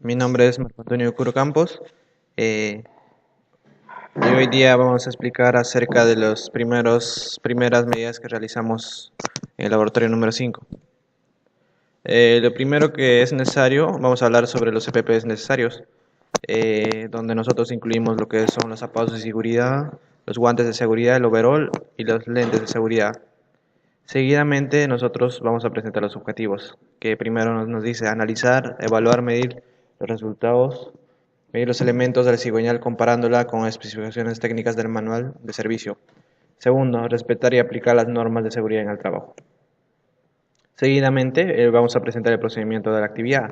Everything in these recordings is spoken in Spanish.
Mi nombre es Marco Antonio Curo Campos y hoy día vamos a explicar acerca de las primeras medidas que realizamos en el laboratorio número 5. Lo primero que es necesario, vamos a hablar sobre los EPPs necesarios, donde nosotros incluimos lo que son los zapatos de seguridad, los guantes de seguridad, el overall y los lentes de seguridad. Seguidamente nosotros vamos a presentar los objetivos, que primero nos dice analizar, evaluar, medir los resultados, medir los elementos del cigüeñal comparándola con especificaciones técnicas del manual de servicio. Segundo, respetar y aplicar las normas de seguridad en el trabajo. Seguidamente vamos a presentar el procedimiento de la actividad,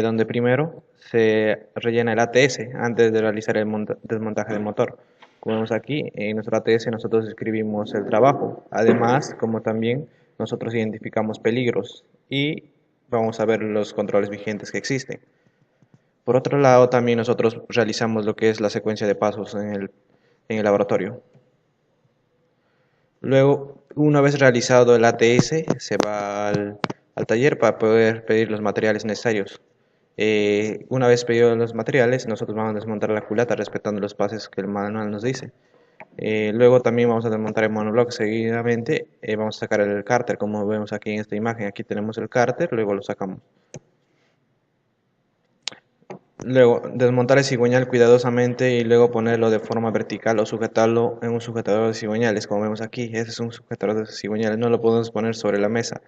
donde primero se rellena el ATS antes de realizar el desmontaje del motor. Como vemos aquí, en nuestro ATS nosotros escribimos el trabajo. Además, como también nosotros identificamos peligros y vamos a ver los controles vigentes que existen. Por otro lado, también nosotros realizamos lo que es la secuencia de pasos en el laboratorio. Luego, una vez realizado el ATS, se va al taller para poder pedir los materiales necesarios. Una vez pedidos los materiales, nosotros vamos a desmontar la culata respetando los pases que el manual nos dice. Luego también vamos a desmontar el monoblock. Seguidamente vamos a sacar el cárter, como vemos aquí en esta imagen. Aquí tenemos el cárter, luego lo sacamos. Luego, desmontar el cigüeñal cuidadosamente y luego ponerlo de forma vertical o sujetarlo en un sujetador de cigüeñales, como vemos aquí. Este es un sujetador de cigüeñales, no lo podemos poner sobre la mesa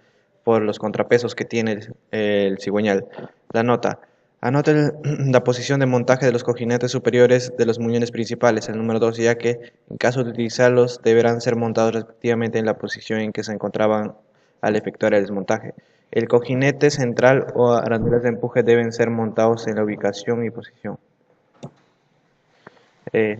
por los contrapesos que tiene el cigüeñal. La nota. Anote la posición de montaje de los cojinetes superiores de los muñones principales, el número 2, ya que en caso de utilizarlos deberán ser montados respectivamente en la posición en que se encontraban al efectuar el desmontaje. El cojinete central o arandelas de empuje deben ser montados en la ubicación y posición. Eh,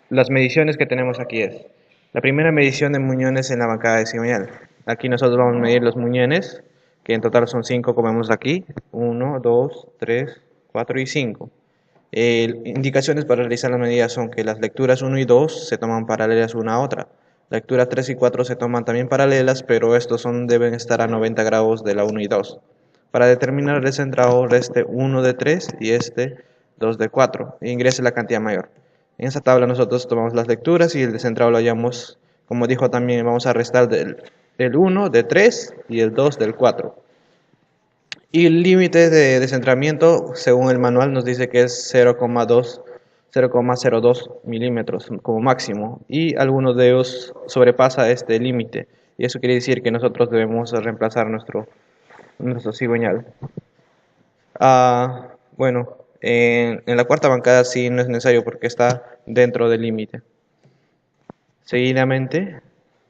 las mediciones que tenemos aquí es la primera medición de muñones en la bancada de cigüeñal. Aquí nosotros vamos a medir los muñones, que en total son 5 como vemos aquí. 1, 2, 3, 4 y 5. Indicaciones para realizar las medidas son que las lecturas 1 y 2 se toman paralelas una a otra. Lectura 3 y 4 se toman también paralelas, pero estos deben estar a 90 grados de la 1 y 2. Para determinar el centrado, reste 1 de 3 y este 2 de 4 e ingrese la cantidad mayor. En esta tabla nosotros tomamos las lecturas y el descentrado lo hallamos, como dijo también, vamos a restar del 1 de 3 y el 2 del 4. Y el límite de descentramiento, según el manual, nos dice que es 0,02 milímetros como máximo. Y algunos de ellos sobrepasa este límite. Y eso quiere decir que nosotros debemos reemplazar nuestro cigüeñal. Bueno, en la cuarta bancada sí no es necesario porque está dentro del límite. Seguidamente,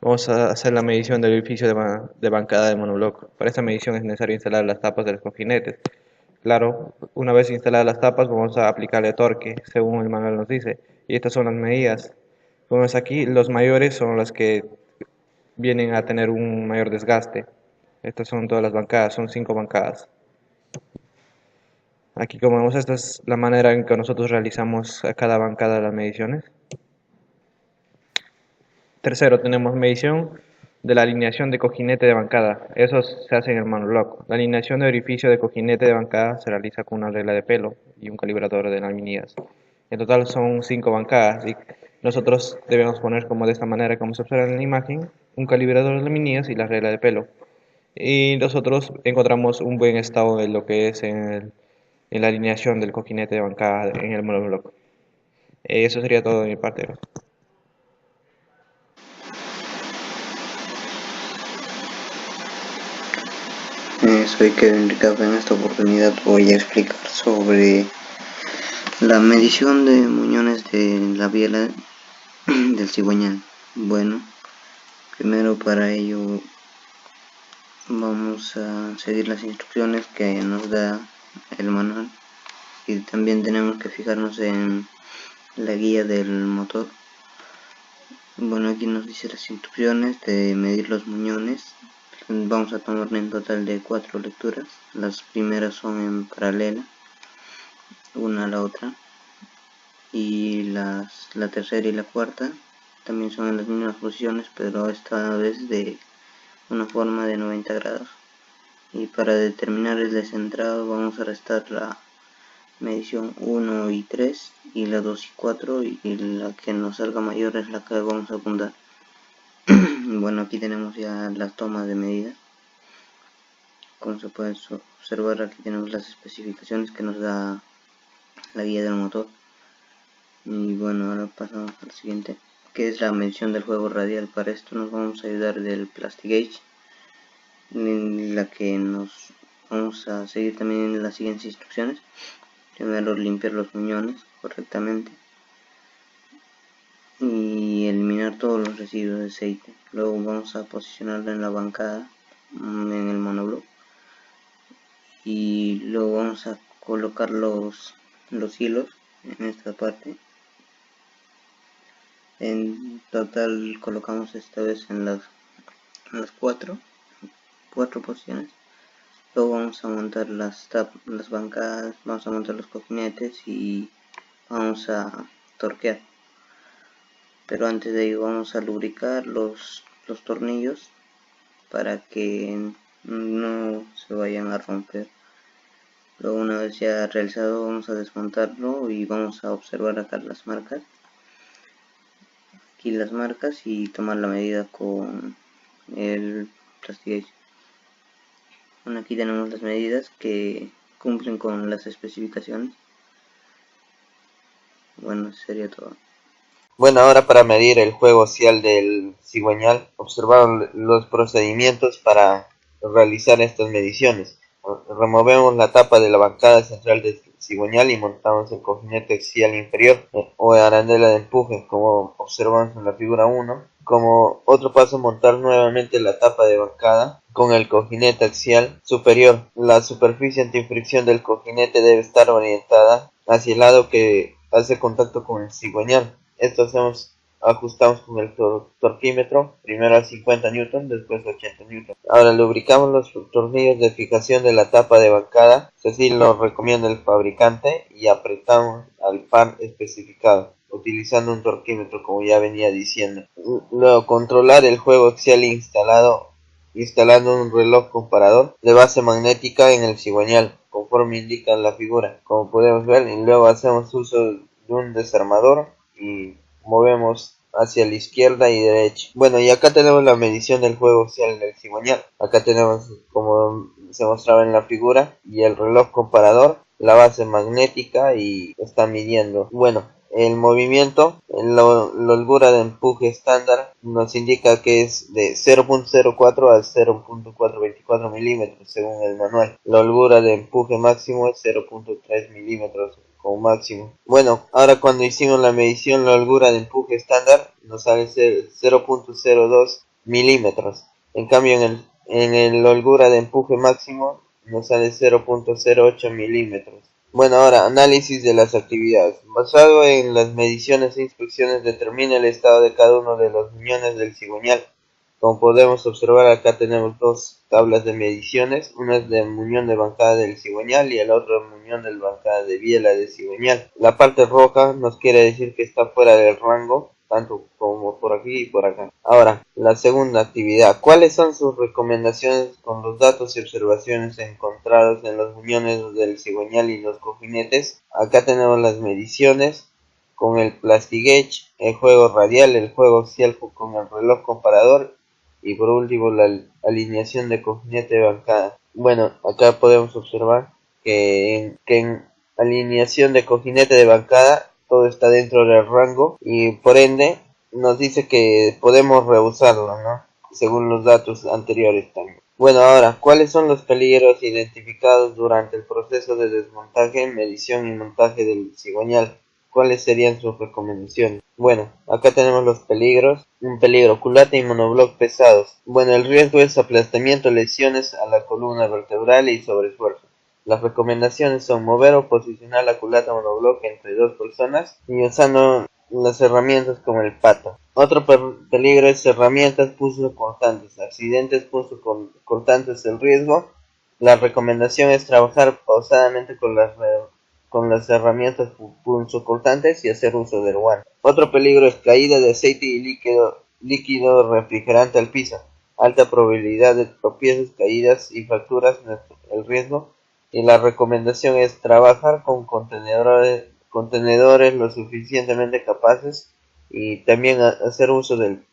vamos a hacer la medición del edificio de bancada de monobloc. Para esta medición es necesario instalar las tapas de los cojinetes. Claro, una vez instaladas las tapas, vamos a aplicarle torque, según el manual nos dice. Y estas son las medidas. Como ves aquí, los mayores son las que vienen a tener un mayor desgaste. Estas son todas las bancadas, son 5 bancadas. Aquí, como vemos, esta es la manera en que nosotros realizamos a cada bancada las mediciones. Tercero, tenemos medición de la alineación de cojinete de bancada. Eso se hace en el monobloc. La alineación de orificio de cojinete de bancada se realiza con una regla de pelo y un calibrador de laminillas. En total son 5 bancadas y nosotros debemos poner como de esta manera, como se observa en la imagen, un calibrador de laminillas y la regla de pelo. Y nosotros encontramos un buen estado de lo que es en la alineación del cojinete de bancada en el monobloc. Eso sería todo de mi parte. Soy Kevin Ricardo. En esta oportunidad voy a explicar sobre la medición de muñones de la biela del cigüeñal. Bueno, primero para ello vamos a seguir las instrucciones que nos da el manual y también tenemos que fijarnos en la guía del motor. Bueno, aquí nos dice las instrucciones de medir los muñones. Vamos a tomar en total de 4 lecturas. Las primeras son en paralela, una a la otra, y la tercera y la cuarta también son en las mismas posiciones, pero esta vez de una forma de 90 grados. Y para determinar el descentrado vamos a restar medición 1 y 3 y la 2 y 4, y la que nos salga mayor es la que vamos a apuntar. Bueno, aquí tenemos ya las tomas de medida. Como se puede observar, aquí tenemos las especificaciones que nos da la guía del motor. Y bueno, ahora pasamos al siguiente, que es la medición del juego radial. Para esto nos vamos a ayudar del Plastigauge, en la que nos vamos a seguir también las siguientes instrucciones. Primero, limpiar los muñones correctamente y eliminar todos los residuos de aceite. Luego vamos a posicionarlo en la bancada, en el monobloc, y luego vamos a colocar los hilos en esta parte. En total colocamos esta vez en las cuatro posiciones. Luego vamos a montar las bancadas, vamos a montar los cojinetes y vamos a torquear. Pero antes de ello vamos a lubricar los tornillos para que no se vayan a romper. Luego, una vez ya realizado, vamos a desmontarlo y vamos a observar acá las marcas. Aquí las marcas y tomar la medida con el Plastigauge. Bueno, aquí tenemos las medidas que cumplen con las especificaciones. Bueno, eso sería todo. Bueno, ahora para medir el juego ocial del cigüeñal, observaron los procedimientos para realizar estas mediciones. Removemos la tapa de la bancada central del cigüeñal y montamos el cojinete axial inferior o arandela de empuje, como observamos en la figura 1. Como otro paso, montar nuevamente la tapa de bancada con el cojinete axial superior. La superficie antifricción del cojinete debe estar orientada hacia el lado que hace contacto con el cigüeñal. Esto ajustamos con el torquímetro, primero a 50 N, después a 80 N. Ahora lubricamos los tornillos de fijación de la tapa de bancada, así lo recomienda el fabricante, y apretamos al par especificado, utilizando un torquímetro como ya venía diciendo. Luego, controlar el juego axial instalando un reloj comparador de base magnética en el cigüeñal, conforme indica la figura, como podemos ver, y luego hacemos uso de un desarmador y movemos hacia la izquierda y derecha. Bueno, y acá tenemos la medición del juego axial del cigüeñal. Acá tenemos, como se mostraba en la figura, y el reloj comparador, la base magnética, y está midiendo. Bueno, el movimiento, la holgura de empuje estándar nos indica que es de 0.04 a 0.424 milímetros según el manual. La holgura de empuje máximo es 0.3 milímetros como máximo. Bueno, ahora cuando hicimos la medición, la holgura de empuje estándar nos sale 0.02 milímetros. En cambio, en el holgura de empuje máximo nos sale 0.08 milímetros. Bueno, ahora análisis de las actividades. Basado en las mediciones e inspecciones, determina el estado de cada uno de los muñones del cigüeñal. Como podemos observar, acá tenemos dos tablas de mediciones. Una es del muñón de bancada del cigüeñal y el otro muñón de bancada de biela de cigüeñal. La parte roja nos quiere decir que está fuera del rango, tanto como por aquí y por acá. Ahora, la segunda actividad. ¿Cuáles son sus recomendaciones con los datos y observaciones encontrados en los muñones del cigüeñal y los cojinetes? Acá tenemos las mediciones con el Plastigauge, el juego radial, el juego axial con el reloj comparador, y por último la alineación de cojinete de bancada. Bueno, acá podemos observar que en alineación de cojinete de bancada todo está dentro del rango, y por ende nos dice que podemos reusarlo, ¿no? Según los datos anteriores también. Bueno, ahora, ¿cuáles son los peligros identificados durante el proceso de desmontaje, medición y montaje del cigüeñal? ¿Cuáles serían sus recomendaciones? Bueno, acá tenemos los peligros. Un peligro: culata y monobloc pesados. Bueno, el riesgo es aplastamiento, lesiones a la columna vertebral y sobreesfuerzo. Las recomendaciones son mover o posicionar la culata monobloc entre dos personas y usando las herramientas como el pato. Otro peligro es herramientas pulso cortantes. Accidentes pulso cortantes el riesgo. La recomendación es trabajar pausadamente con las herramientas punzocortantes y hacer uso del guante. Otro peligro es caída de aceite y líquido refrigerante al piso. Alta probabilidad de tropiezos, caídas y fracturas. El riesgo y la recomendación es trabajar con contenedores lo suficientemente capaces y también hacer uso del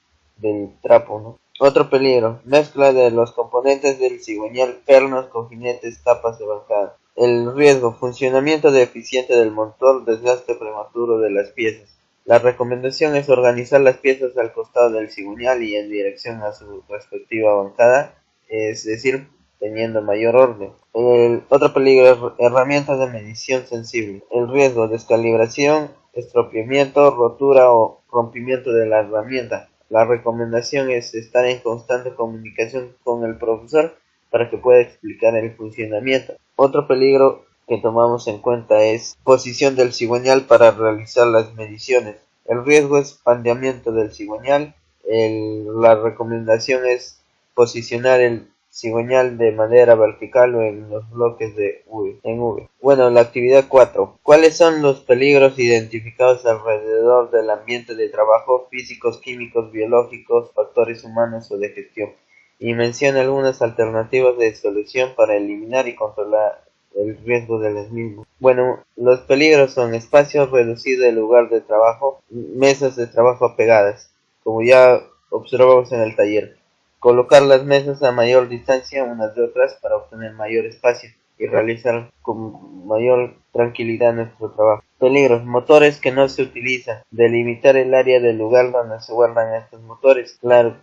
trapo, ¿no? Otro peligro, mezcla de los componentes del cigüeñal, pernos, cojinetes, tapas de bancada. El riesgo, funcionamiento deficiente del motor, desgaste prematuro de las piezas. La recomendación es organizar las piezas al costado del cigüeñal y en dirección a su respectiva bancada, es decir, teniendo mayor orden. El otro peligro, herramientas de medición sensible. El riesgo, descalibración, estropeamiento, rotura o rompimiento de la herramienta. La recomendación es estar en constante comunicación con el profesor para que pueda explicar el funcionamiento. Otro peligro que tomamos en cuenta es posición del cigüeñal para realizar las mediciones. El riesgo es pandeamiento del cigüeñal. La recomendación es posicionar el cigüeñal de manera vertical o en los bloques en V. Bueno, la actividad 4. ¿Cuáles son los peligros identificados alrededor del ambiente de trabajo? Físicos, químicos, biológicos, factores humanos o de gestión. Y menciona algunas alternativas de solución para eliminar y controlar el riesgo de los mismos. Bueno, los peligros son espacio reducido del lugar de trabajo, mesas de trabajo apegadas, como ya observamos en el taller. Colocar las mesas a mayor distancia unas de otras para obtener mayor espacio y realizar con mayor tranquilidad nuestro trabajo. Peligros, motores que no se utilizan. Delimitar el área del lugar donde se guardan estos motores, claro,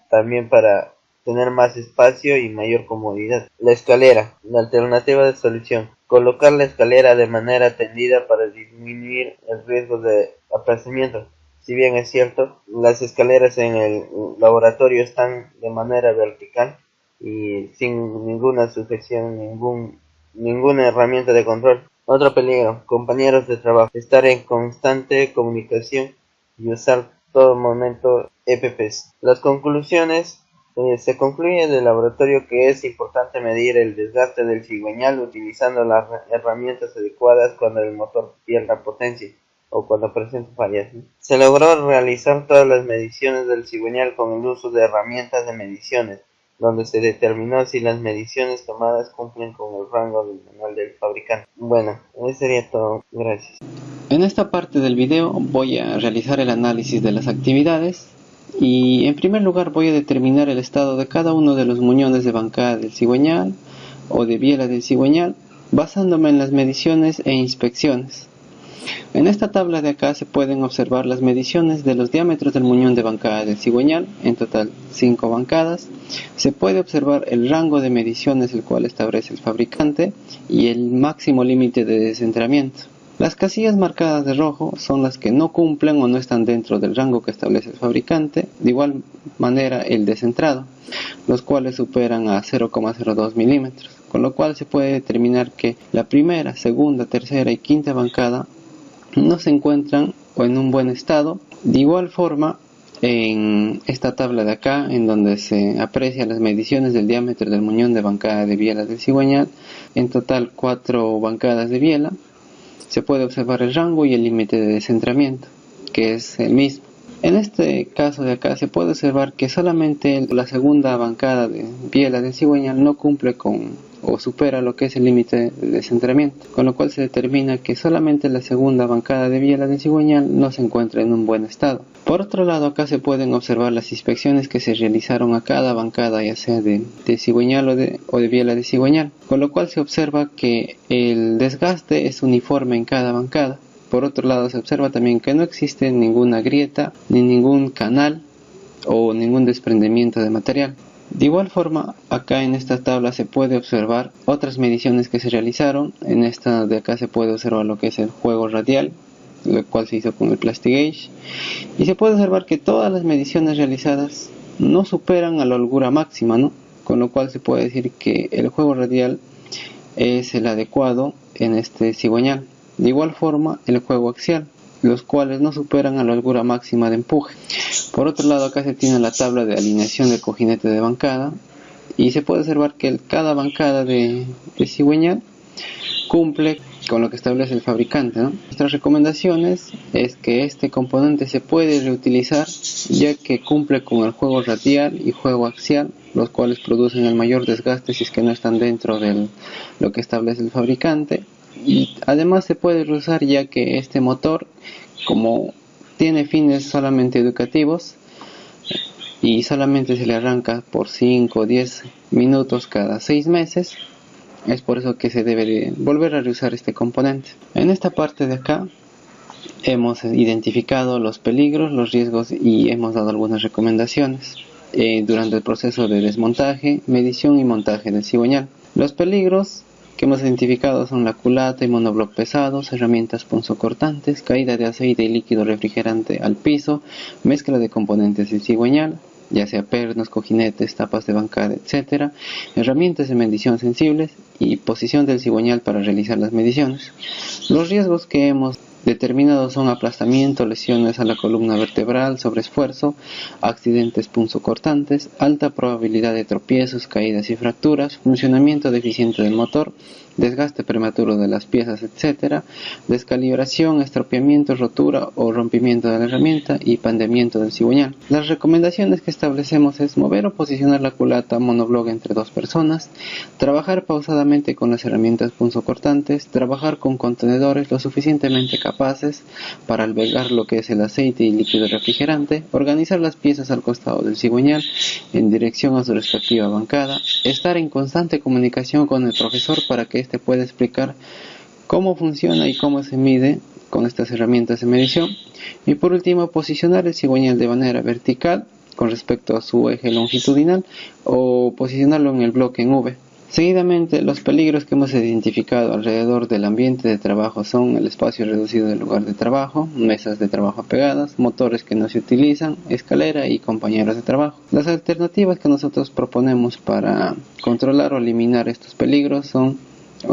también para tener más espacio y mayor comodidad. La escalera, la alternativa de solución. Colocar la escalera de manera tendida para disminuir el riesgo de aplastamiento. Si bien es cierto, las escaleras en el laboratorio están de manera vertical y sin ninguna sujeción, ninguna herramienta de control. Otro peligro, compañeros de trabajo, estar en constante comunicación y usar todo momento EPPs. Las conclusiones, se concluye del laboratorio que es importante medir el desgaste del cigüeñal utilizando las herramientas adecuadas cuando el motor pierda potencia o cuando presenta fallas. Se logró realizar todas las mediciones del cigüeñal con el uso de herramientas de mediciones, donde se determinó si las mediciones tomadas cumplen con el rango del manual del fabricante. Bueno, eso sería todo. Gracias. En esta parte del video voy a realizar el análisis de las actividades y en primer lugar voy a determinar el estado de cada uno de los muñones de bancada del cigüeñal o de biela del cigüeñal basándome en las mediciones e inspecciones. En esta tabla de acá se pueden observar las mediciones de los diámetros del muñón de bancada del cigüeñal, en total 5 bancadas. Se puede observar el rango de mediciones el cual establece el fabricante y el máximo límite de descentramiento. Las casillas marcadas de rojo son las que no cumplen o no están dentro del rango que establece el fabricante, de igual manera el descentrado, los cuales superan a 0,02 milímetros, con lo cual se puede determinar que la primera, segunda, tercera y quinta bancada no se encuentran o en un buen estado. De igual forma, en esta tabla de acá, en donde se aprecian las mediciones del diámetro del muñón de bancada de biela del cigüeñal, en total 4 bancadas de biela, se puede observar el rango y el límite de descentramiento, que es el mismo. En este caso de acá se puede observar que solamente la segunda bancada de biela del cigüeñal no cumple con o supera lo que es el límite de descentramiento, con lo cual se determina que solamente la segunda bancada de biela del cigüeñal no se encuentra en un buen estado. Por otro lado, acá se pueden observar las inspecciones que se realizaron a cada bancada, ya sea de cigüeñal o de biela de cigüeñal, con lo cual se observa que el desgaste es uniforme en cada bancada. Por otro lado, se observa también que no existe ninguna grieta, ni ningún canal o ningún desprendimiento de material. De igual forma, acá en esta tabla se puede observar otras mediciones que se realizaron. En esta de acá se puede observar lo que es el juego radial, lo cual se hizo con el Plastigauge, y se puede observar que todas las mediciones realizadas no superan a la holgura máxima, ¿no? Con lo cual se puede decir que el juego radial es el adecuado en este cigüeñal. De igual forma, el juego axial, los cuales no superan a la holgura máxima de empuje. Por otro lado, acá se tiene la tabla de alineación del cojinete de bancada y se puede observar que cada bancada de cigüeñal cumple con lo que establece el fabricante, ¿no? Nuestras recomendaciones es que este componente se puede reutilizar ya que cumple con el juego radial y juego axial los cuales producen el mayor desgaste si es que no están dentro de lo que establece el fabricante. Y además se puede reusar, ya que este motor, como tiene fines solamente educativos y solamente se le arranca por 5 o 10 minutos cada 6 meses, es por eso que se debe de volver a reusar este componente. En esta parte de acá hemos identificado los peligros, los riesgos y hemos dado algunas recomendaciones durante el proceso de desmontaje, medición y montaje del cigüeñal. Los peligros que hemos identificado son la culata y monobloc pesados, herramientas punzocortantes, caída de aceite y líquido refrigerante al piso, mezcla de componentes del cigüeñal, ya sea pernos, cojinetes, tapas de bancada, etc., herramientas de medición sensibles y posición del cigüeñal para realizar las mediciones. Los riesgos que hemos determinados son aplastamiento, lesiones a la columna vertebral, sobreesfuerzo, accidentes punzocortantes, alta probabilidad de tropiezos, caídas y fracturas, funcionamiento deficiente del motor, desgaste prematuro de las piezas, etc., descalibración, estropeamiento, rotura o rompimiento de la herramienta y pandeamiento del cigüeñal. Las recomendaciones que establecemos es mover o posicionar la culata monobloc entre 2 personas, trabajar pausadamente con las herramientas punzocortantes, trabajar con contenedores lo suficientemente capaces para albergar lo que es el aceite y líquido refrigerante, organizar las piezas al costado del cigüeñal en dirección a su respectiva bancada, estar en constante comunicación con el profesor para que éste pueda explicar cómo funciona y cómo se mide con estas herramientas de medición, y por último posicionar el cigüeñal de manera vertical con respecto a su eje longitudinal o posicionarlo en el bloque en V. Seguidamente, los peligros que hemos identificado alrededor del ambiente de trabajo son el espacio reducido del lugar de trabajo, mesas de trabajo pegadas, motores que no se utilizan, escalera y compañeros de trabajo. Las alternativas que nosotros proponemos para controlar o eliminar estos peligros o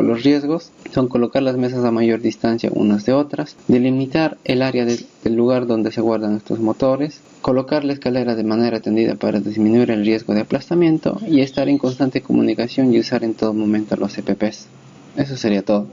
los riesgos son colocar las mesas a mayor distancia unas de otras, delimitar el área del lugar donde se guardan estos motores, colocar la escalera de manera tendida para disminuir el riesgo de aplastamiento y estar en constante comunicación y usar en todo momento los EPPs. Eso sería todo.